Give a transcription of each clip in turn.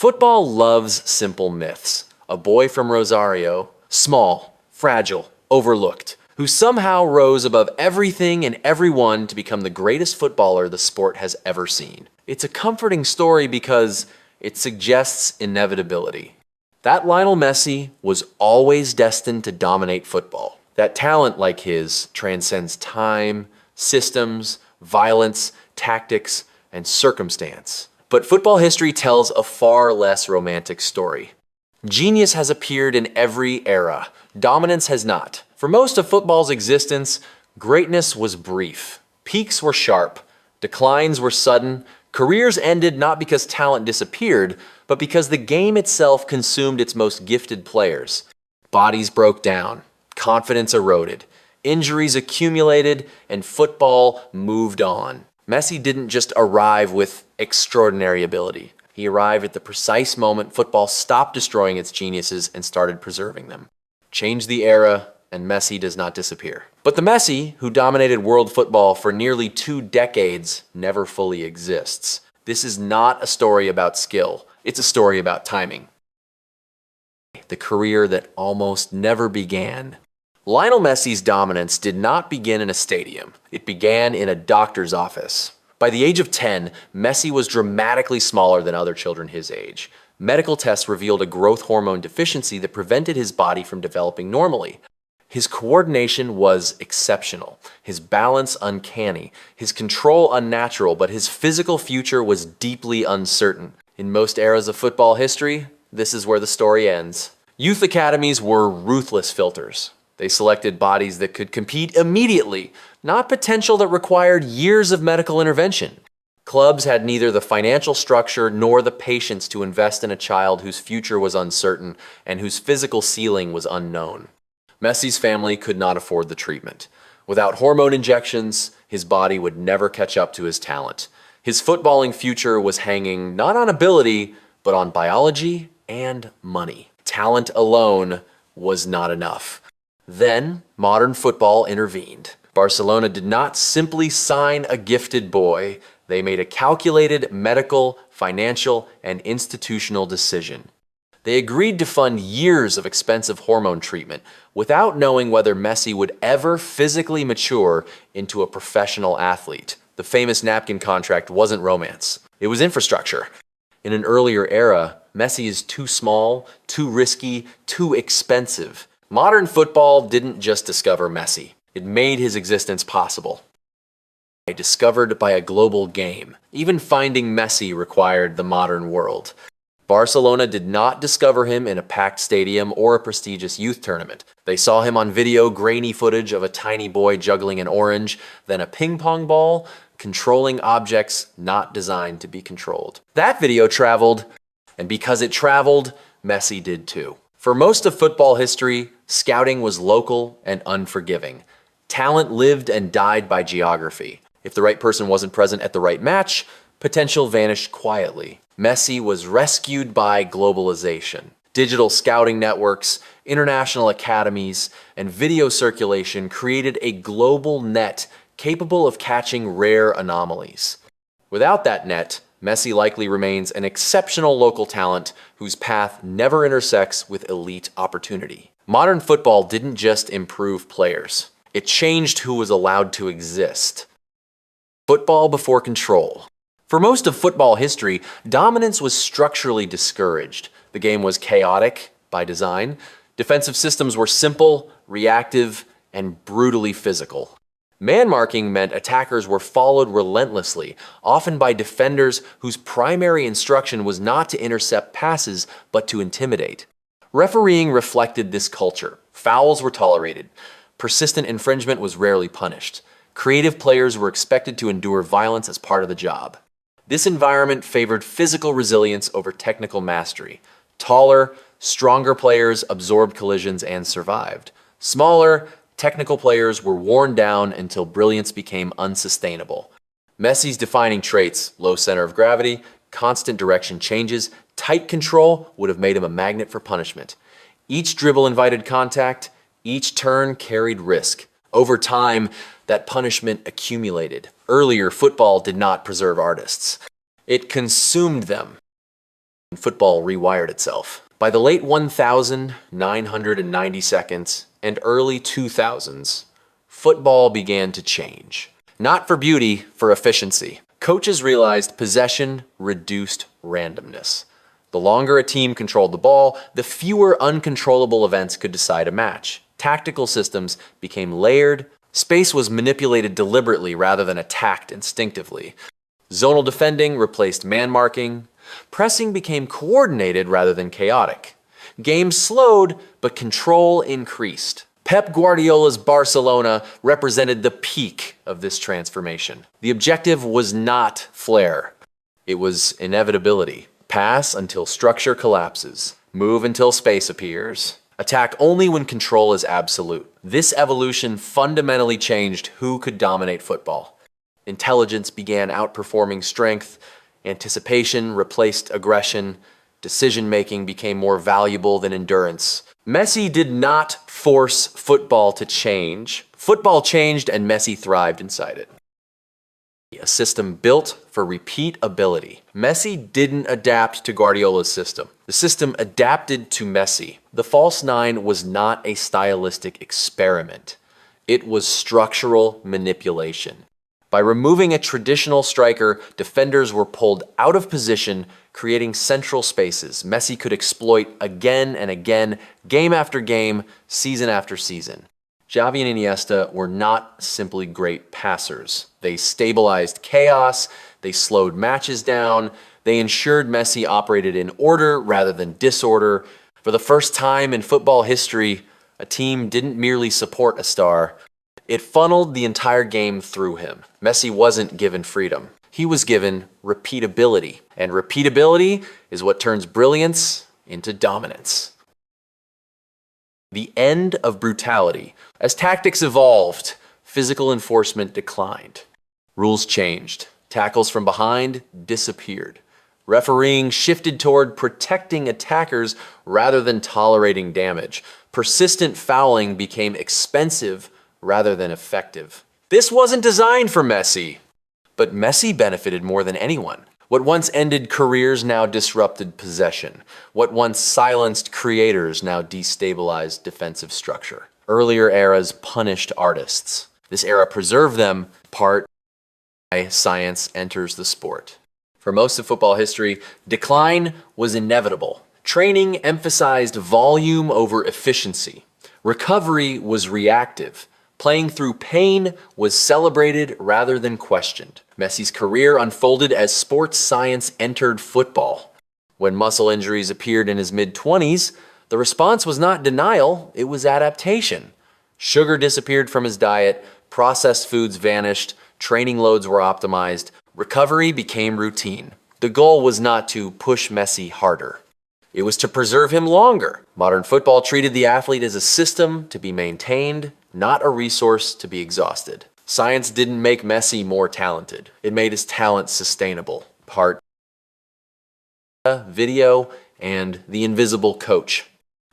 Football loves simple myths. A boy from Rosario, small, fragile, overlooked, who somehow rose above everything and everyone to become the greatest footballer the sport has ever seen. It's a comforting story because it suggests inevitability. That Lionel Messi was always destined to dominate football. That talent like his transcends time, systems, violence, tactics, and circumstance. But football history tells a far less romantic story. Genius has appeared in every era. Dominance has not. For most of football's existence, greatness was brief. Peaks were sharp. Declines were sudden. Careers ended not because talent disappeared, but because the game itself consumed its most gifted players. Bodies broke down. Confidence eroded. Injuries accumulated, and football moved on. Messi didn't just arrive with extraordinary ability. He arrived at the precise moment football stopped destroying its geniuses and started preserving them. Change the era, and Messi does not disappear. But the Messi, who dominated world football for nearly 2 decades, never fully exists. This is not a story about skill. It's a story about timing. The career that almost never began. Lionel Messi's dominance did not begin in a stadium. It began in a doctor's office. By the age of 10, Messi was dramatically smaller than other children his age. Medical tests revealed a growth hormone deficiency that prevented his body from developing normally. His coordination was exceptional, his balance uncanny, his control unnatural, but his physical future was deeply uncertain. In most eras of football history, this is where the story ends. Youth academies were ruthless filters. They selected bodies that could compete immediately, not potential that required years of medical intervention. Clubs had neither the financial structure nor the patience to invest in a child whose future was uncertain and whose physical ceiling was unknown. Messi's family could not afford the treatment. Without hormone injections, his body would never catch up to his talent. His footballing future was hanging not on ability, but on biology and money. Talent alone was not enough. Then, modern football intervened. Barcelona did not simply sign a gifted boy. They made a calculated medical, financial, and institutional decision. They agreed to fund years of expensive hormone treatment without knowing whether Messi would ever physically mature into a professional athlete. The famous napkin contract wasn't romance. It was infrastructure. In an earlier era, Messi is too small, too risky, too expensive. Modern football didn't just discover Messi. It made his existence possible. Discovered by a global game. Even finding Messi required the modern world. Barcelona did not discover him in a packed stadium or a prestigious youth tournament. They saw him on video, grainy footage of a tiny boy juggling an orange, then a ping pong ball, controlling objects not designed to be controlled. That video traveled, and because it traveled, Messi did too. For most of football history, scouting was local and unforgiving. Talent lived and died by geography. If the right person wasn't present at the right match, potential vanished quietly. Messi was rescued by globalization. Digital scouting networks, international academies, and video circulation created a global net capable of catching rare anomalies. Without that net, Messi likely remains an exceptional local talent whose path never intersects with elite opportunity. Modern football didn't just improve players. It changed who was allowed to exist. Football before control. For most of football history, dominance was structurally discouraged. The game was chaotic by design. Defensive systems were simple, reactive, and brutally physical. Man-marking meant attackers were followed relentlessly, often by defenders whose primary instruction was not to intercept passes, but to intimidate. Refereeing reflected this culture. Fouls were tolerated. Persistent infringement was rarely punished. Creative players were expected to endure violence as part of the job. This environment favored physical resilience over technical mastery. Taller, stronger players absorbed collisions and survived. Smaller, technical players were worn down until brilliance became unsustainable. Messi's defining traits, low center of gravity, constant direction changes, tight control, would have made him a magnet for punishment. Each dribble invited contact, each turn carried risk. Over time, that punishment accumulated. Earlier, football did not preserve artists. It consumed them. Football rewired itself. By the late 1990s and early 2000s, football began to change. Not for beauty, for efficiency. Coaches realized possession reduced randomness. The longer a team controlled the ball, the fewer uncontrollable events could decide a match. Tactical systems became layered. Space was manipulated deliberately rather than attacked instinctively. Zonal defending replaced man marking. Pressing became coordinated rather than chaotic. Games slowed, but control increased. Pep Guardiola's Barcelona represented the peak of this transformation. The objective was not flair. It was inevitability. Pass until structure collapses. Move until space appears. Attack only when control is absolute. This evolution fundamentally changed who could dominate football. Intelligence began outperforming strength. Anticipation replaced aggression. Decision-making became more valuable than endurance. Messi did not force football to change. Football changed and Messi thrived inside it. A system built for repeatability. Messi didn't adapt to Guardiola's system. The system adapted to Messi. The false nine was not a stylistic experiment. It was structural manipulation. By removing a traditional striker, defenders were pulled out of position, creating central spaces Messi could exploit again and again, game after game, season after season. Xavi and Iniesta were not simply great passers. They stabilized chaos, they slowed matches down, they ensured Messi operated in order rather than disorder. For the first time in football history, a team didn't merely support a star, it funneled the entire game through him. Messi wasn't given freedom. He was given repeatability. And repeatability is what turns brilliance into dominance. The end of brutality. As tactics evolved, physical enforcement declined. Rules changed. Tackles from behind disappeared. Refereeing shifted toward protecting attackers rather than tolerating damage. Persistent fouling became expensive rather than effective. This wasn't designed for Messi, but Messi benefited more than anyone. What once ended careers now disrupted possession. What once silenced creators now destabilized defensive structure. Earlier eras punished artists. This era preserved them. Part by science enters the sport. For most of football history, decline was inevitable. Training emphasized volume over efficiency. Recovery was reactive. Playing through pain was celebrated rather than questioned. Messi's career unfolded as sports science entered football. When muscle injuries appeared in his mid-20s, the response was not denial, it was adaptation. Sugar disappeared from his diet, processed foods vanished, training loads were optimized, recovery became routine. The goal was not to push Messi harder. It was to preserve him longer. Modern football treated the athlete as a system to be maintained, not a resource to be exhausted. Science didn't make Messi more talented. It made his talent sustainable. Part video and the invisible coach.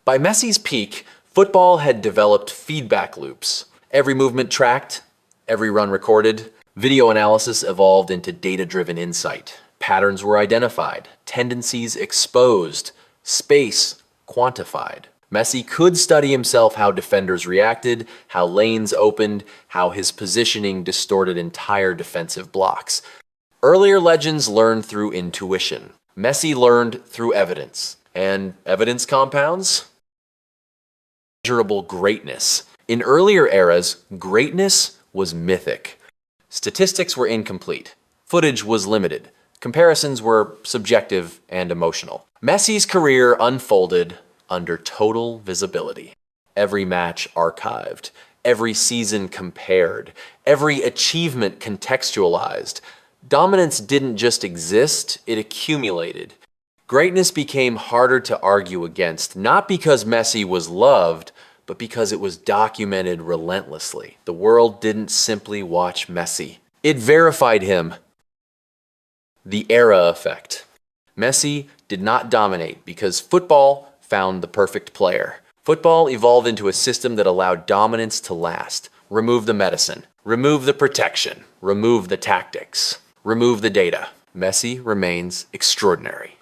By Messi's peak, football had developed feedback loops. Every movement tracked, every run recorded. Video analysis evolved into data-driven insight. Patterns were identified, tendencies exposed, space quantified. Messi could study himself how defenders reacted, how lanes opened, how his positioning distorted entire defensive blocks. Earlier legends learned through intuition. Messi learned through evidence. And evidence compounds? Measurable greatness. In earlier eras, greatness was mythic. Statistics were incomplete. Footage was limited. Comparisons were subjective and emotional. Messi's career unfolded under total visibility. Every match archived, every season compared, every achievement contextualized. Dominance didn't just exist, it accumulated. Greatness became harder to argue against, not because Messi was loved, but because it was documented relentlessly. The world didn't simply watch Messi. It verified him. The era effect. Messi did not dominate because football found the perfect player. Football evolved into a system that allowed dominance to last. Remove the medicine. Remove the protection. Remove the tactics. Remove the data. Messi remains extraordinary.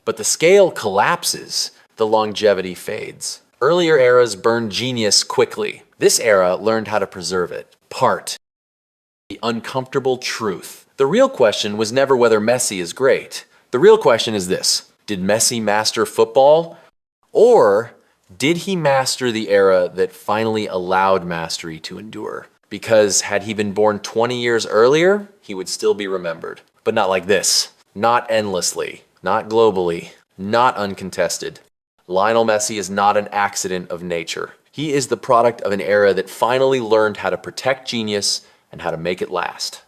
But the scale collapses, the longevity fades. Earlier eras burned genius quickly. This era learned how to preserve it. Part. The uncomfortable truth. The real question was never whether Messi is great. The real question is this: did Messi master football? Or did he master the era that finally allowed mastery to endure? Because had he been born 20 years earlier, he would still be remembered. But not like this. Not endlessly. Not globally. Not uncontested. Lionel Messi is not an accident of nature. He is the product of an era that finally learned how to protect genius and how to make it last.